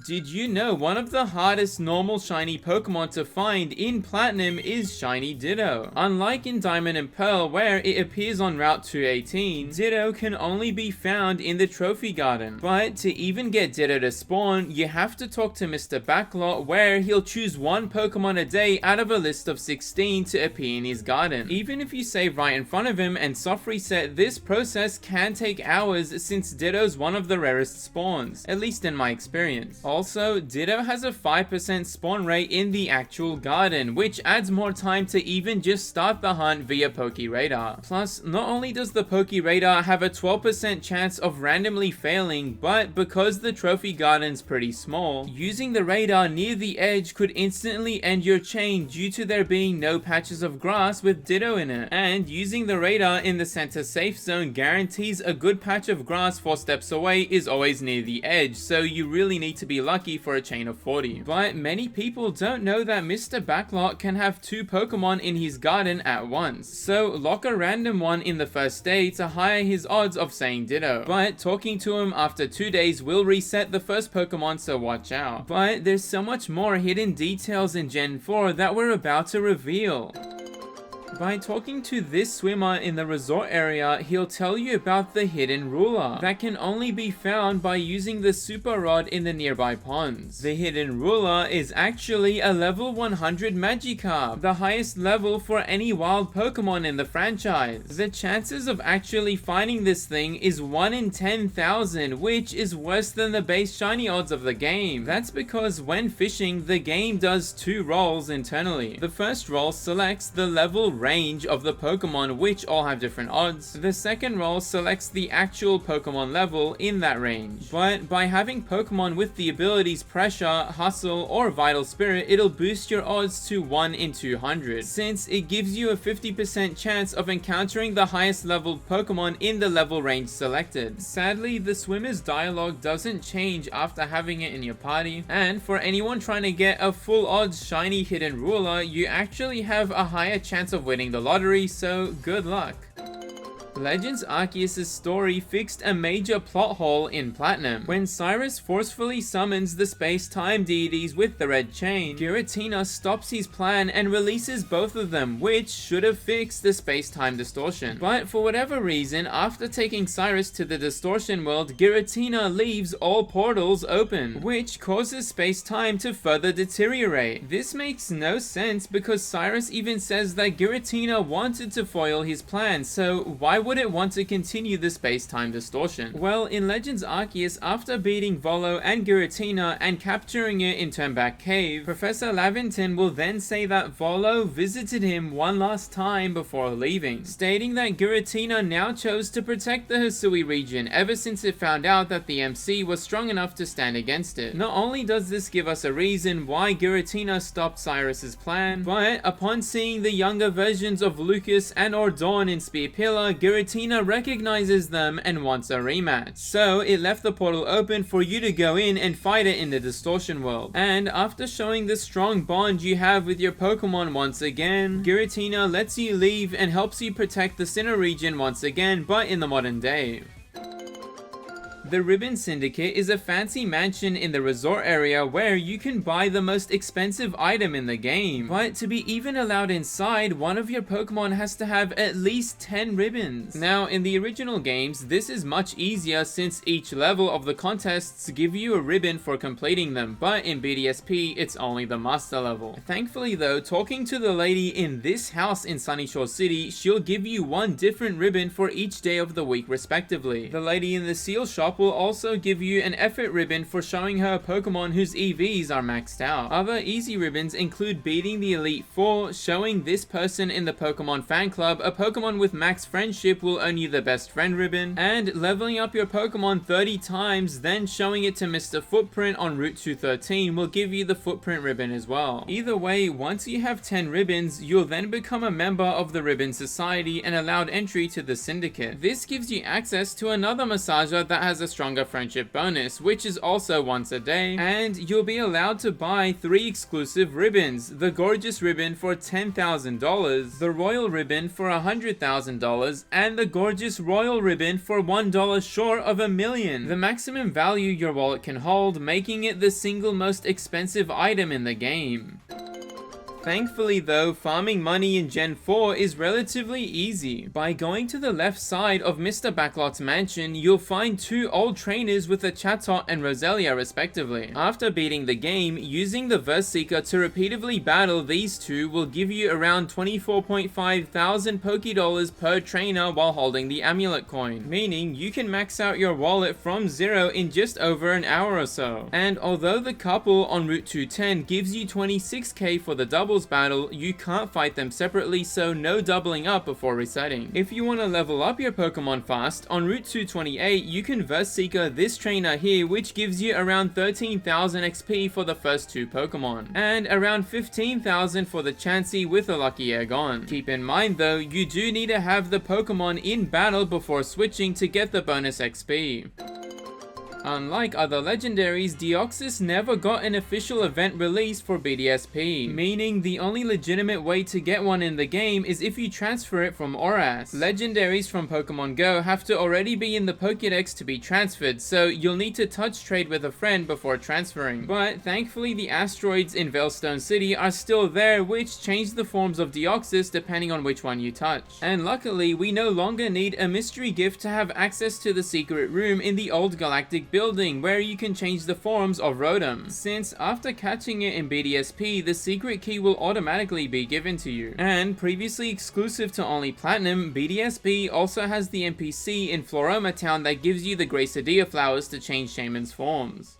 Did you know one of the hardest normal shiny Pokemon to find in Platinum is shiny Ditto? Unlike in Diamond and Pearl where it appears on Route 218, Ditto can only be found in the Trophy Garden. But to even get Ditto to spawn, you have to talk to Mr. Backlot where he'll choose one Pokemon a day out of a list of 16 to appear in his garden. Even if you save right in front of him and soft reset, this process can take hours since Ditto's one of the rarest spawns, at least in my experience. Also, Ditto has a 5% spawn rate in the actual garden, which adds more time to even just start the hunt via Pokeradar. Plus, not only does the Pokeradar have a 12% chance of randomly failing, but because the Trophy Garden's pretty small, using the radar near the edge could instantly end your chain due to there being no patches of grass with Ditto in it. And using the radar in the center safe zone guarantees a good patch of grass 4 steps away is always near the edge, so you really need to be lucky for a chain of 40. But many people don't know that Mr. Backlot can have 2 Pokemon in his garden at once, so lock a random one in the first day to higher his odds of saying Ditto. But talking to him after 2 days will reset the first Pokemon, so watch out. But there's so much more hidden details in Gen 4 that we're about to reveal. By talking to this swimmer in the resort area, he'll tell you about the hidden ruler that can only be found by using the super rod in the nearby ponds. The hidden ruler is actually a level 100 Magikarp, the highest level for any wild Pokemon in the franchise. The chances of actually finding this thing is 1 in 10,000, which is worse than the base shiny odds of the game. That's because when fishing, the game does 2 rolls internally. The first roll selects the level range of the Pokemon, which all have different odds. The second roll selects the actual Pokemon level in that range. But by having Pokemon with the abilities Pressure, Hustle, or Vital Spirit, it'll boost your odds to 1 in 200, since it gives you a 50% chance of encountering the highest leveled Pokemon in the level range selected. Sadly, the swimmer's dialogue doesn't change after having it in your party, and for anyone trying to get a full odds shiny hidden ruler, you actually have a higher chance of winning the lottery, so good luck. Legends Arceus' story fixed a major plot hole in Platinum. When Cyrus forcefully summons the space-time deities with the red chain, Giratina stops his plan and releases both of them, which should have fixed the space-time distortion. But for whatever reason, after taking Cyrus to the distortion world, Giratina leaves all portals open, which causes space-time to further deteriorate. This makes no sense because Cyrus even says that Giratina wanted to foil his plan, so why would it want to continue the space-time distortion? Well, in Legends Arceus, after beating Volo and Giratina and capturing it in Turnback Cave, Professor Laventon will then say that Volo visited him one last time before leaving, stating that Giratina now chose to protect the Hisui region ever since it found out that the MC was strong enough to stand against it. Not only does this give us a reason why Giratina stopped Cyrus's plan, but upon seeing the younger versions of Lucas and or Dawn in Spear Pillar, Giratina recognizes them and wants a rematch. So it left the portal open for you to go in and fight it in the distortion world. And after showing the strong bond you have with your Pokemon once again, Giratina lets you leave and helps you protect the Sinnoh region once again, but in the modern day. The Ribbon Syndicate is a fancy mansion in the resort area where you can buy the most expensive item in the game. But to be even allowed inside, one of your Pokemon has to have at least 10 ribbons. Now, in the original games, this is much easier since each level of the contests give you a ribbon for completing them, but in BDSP, it's only the master level. Thankfully though, talking to the lady in this house in Sunyshore City, she'll give you one different ribbon for each day of the week respectively. The lady in the seal shop will also give you an effort ribbon for showing her a Pokemon whose EVs are maxed out. Other easy ribbons include beating the Elite Four, showing this person in the Pokemon fan club a Pokemon with max friendship will earn you the best friend ribbon, and leveling up your Pokemon 30 times, then showing it to Mr. Footprint on Route 213 will give you the Footprint ribbon as well. Either way, once you have 10 ribbons, you'll then become a member of the Ribbon Society and allowed entry to the Syndicate. This gives you access to another massager that has a a stronger friendship bonus, which is also once a day, and you'll be allowed to buy 3 exclusive ribbons: the gorgeous ribbon for $10,000, the royal ribbon for $100,000, and the gorgeous royal ribbon for $1 short of $1 million, the maximum value your wallet can hold, making it the single most expensive item in the game. Thankfully though, farming money in Gen 4 is relatively easy. By going to the left side of Mr. Backlot's mansion, you'll find 2 old trainers with a Chatot and Roselia respectively. After beating the game, using the Verse Seeker to repeatedly battle these 2 will give you around 24.5 thousand Pokédollars per trainer while holding the amulet coin, meaning you can max out your wallet from 0 in just over an hour or so. And although the couple on Route 210 gives you 26k for the double battle, you can't fight them separately, so no doubling up before resetting. If you want to level up your Pokemon fast, on Route 228 you can Verse Seeker this trainer here, which gives you around 13,000 XP for the first 2 Pokemon, and around 15,000 for the Chansey with a Lucky Egg on. Keep in mind though, you do need to have the Pokemon in battle before switching to get the bonus XP. Unlike other legendaries, Deoxys never got an official event release for BDSP, meaning the only legitimate way to get one in the game is if you transfer it from Oras. Legendaries from Pokemon Go have to already be in the Pokédex to be transferred, so you'll need to touch trade with a friend before transferring. But thankfully the asteroids in Veilstone City are still there, which change the forms of Deoxys depending on which one you touch. And luckily, we no longer need a mystery gift to have access to the secret room in the old Galactic building where you can change the forms of Rotom, since after catching it in BDSP, the secret key will automatically be given to you. And previously exclusive to only Platinum, BDSP also has the NPC in Floroma Town that gives you the Gracidia flowers to change Shaman's forms.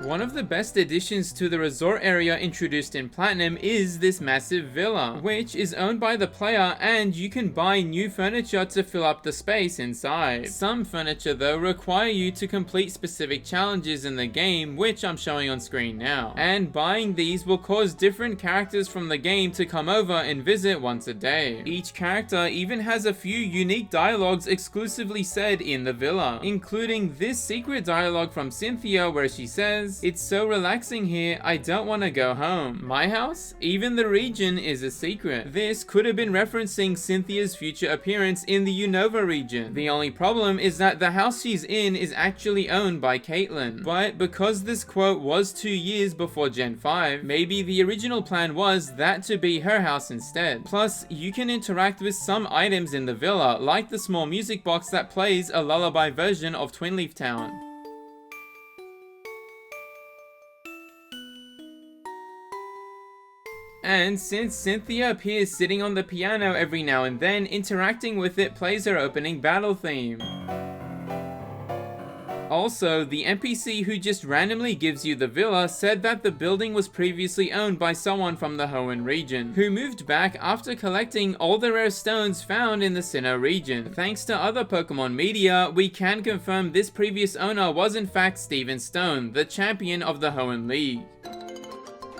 One of the best additions to the resort area introduced in Platinum is this massive villa, which is owned by the player, and you can buy new furniture to fill up the space inside. Some furniture though require you to complete specific challenges in the game, which I'm showing on screen now, and buying these will cause different characters from the game to come over and visit once a day. Each character even has a few unique dialogues exclusively said in the villa, including this secret dialogue from Cynthia where she says, "It's so relaxing here, I don't want to go home. My house? Even the region is a secret." This could have been referencing Cynthia's future appearance in the Unova region. The only problem is that the house she's in is actually owned by Caitlyn. But because this quote was 2 years before Gen 5, maybe the original plan was that to be her house instead. Plus, you can interact with some items in the villa, like the small music box that plays a lullaby version of Twinleaf Town. And since Cynthia appears sitting on the piano every now and then, interacting with it plays her opening battle theme. Also, the NPC who just randomly gives you the villa said that the building was previously owned by someone from the Hoenn region, who moved back after collecting all the rare stones found in the Sinnoh region. Thanks to other Pokemon media, we can confirm this previous owner was in fact Steven Stone, the champion of the Hoenn League.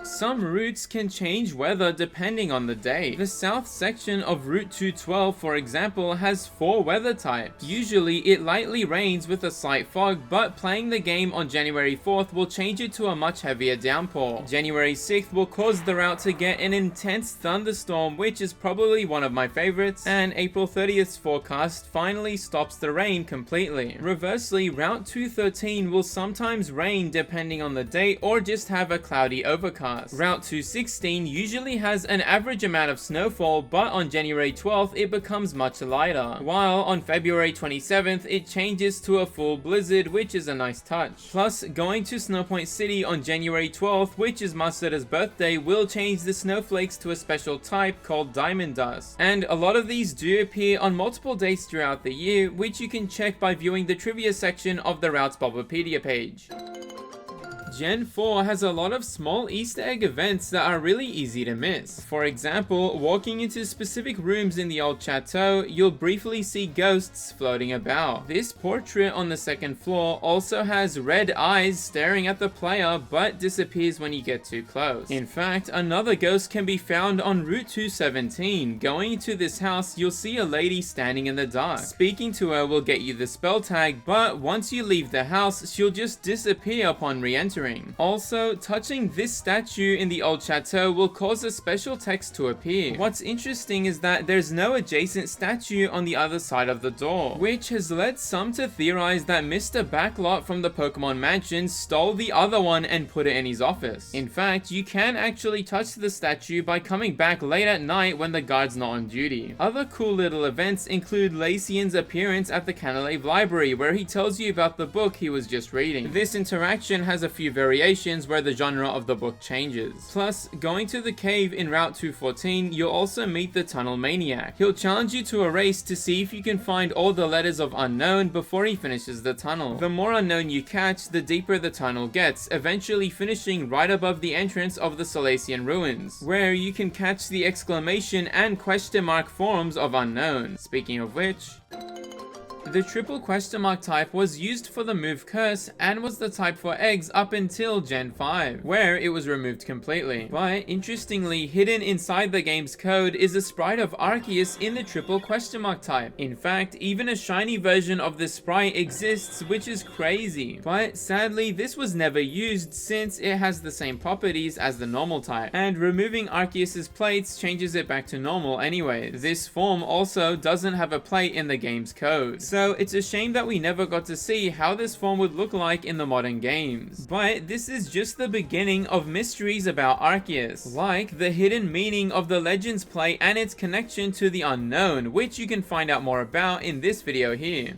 Some routes can change weather depending on the day. The south section of Route 212, for example, has 4 weather types. Usually it lightly rains with a slight fog, but playing the game on January 4th will change it to a much heavier downpour. January 6th will cause the route to get an intense thunderstorm, which is probably one of my favorites, and April 30th's forecast finally stops the rain completely. Reversely, Route 213 will sometimes rain depending on the date, or just have a cloudy overcast. Route 216 usually has an average amount of snowfall, but on January 12th it becomes much lighter, while on February 27th it changes to a full blizzard, which is a nice touch. Plus, going to Snowpoint City on January 12th, which is Masaru's birthday, will change the snowflakes to a special type called Diamond Dust, and a lot of these do appear on multiple dates throughout the year, which you can check by viewing the trivia section of the Routes Bulbapedia page. Gen 4 has a lot of small Easter egg events that are really easy to miss. For example, walking into specific rooms in the old chateau, you'll briefly see ghosts floating about. This portrait on the second floor also has red eyes staring at the player but disappears when you get too close. In fact, another ghost can be found on Route 217. Going into this house, you'll see a lady standing in the dark. Speaking to her will get you the spell tag, but once you leave the house, she'll just disappear upon re-entering. Also, touching this statue in the old chateau will cause a special text to appear. What's interesting is that there's no adjacent statue on the other side of the door, which has led some to theorize that Mr. Backlot from the Pokemon Mansion stole the other one and put it in his office. In fact, you can actually touch the statue by coming back late at night when the guard's not on duty. Other cool little events include Lacian's appearance at the Canalave Library, where he tells you about the book he was just reading. This interaction has a few variations where the genre of the book changes. Plus, going to the cave in Route 214, you'll also meet the Tunnel Maniac. He'll challenge you to a race to see if you can find all the letters of Unknown before he finishes the tunnel. The more Unknown you catch, the deeper the tunnel gets, eventually finishing right above the entrance of the Salacian Ruins, where you can catch the exclamation and question mark forms of Unknown. Speaking of which, the triple question mark type was used for the move Curse and was the type for eggs up until Gen 5, where it was removed completely. But interestingly, hidden inside the game's code is a sprite of Arceus in the triple question mark type. In fact, even a shiny version of this sprite exists, which is crazy. But sadly, this was never used since it has the same properties as the normal type, and removing Arceus's plates changes it back to normal anyway. This form also doesn't have a plate in the game's code. So it's a shame that we never got to see how this form would look like in the modern games. But this is just the beginning of mysteries about Arceus, like the hidden meaning of the Legends plate and its connection to the Unknown, which you can find out more about in this video here.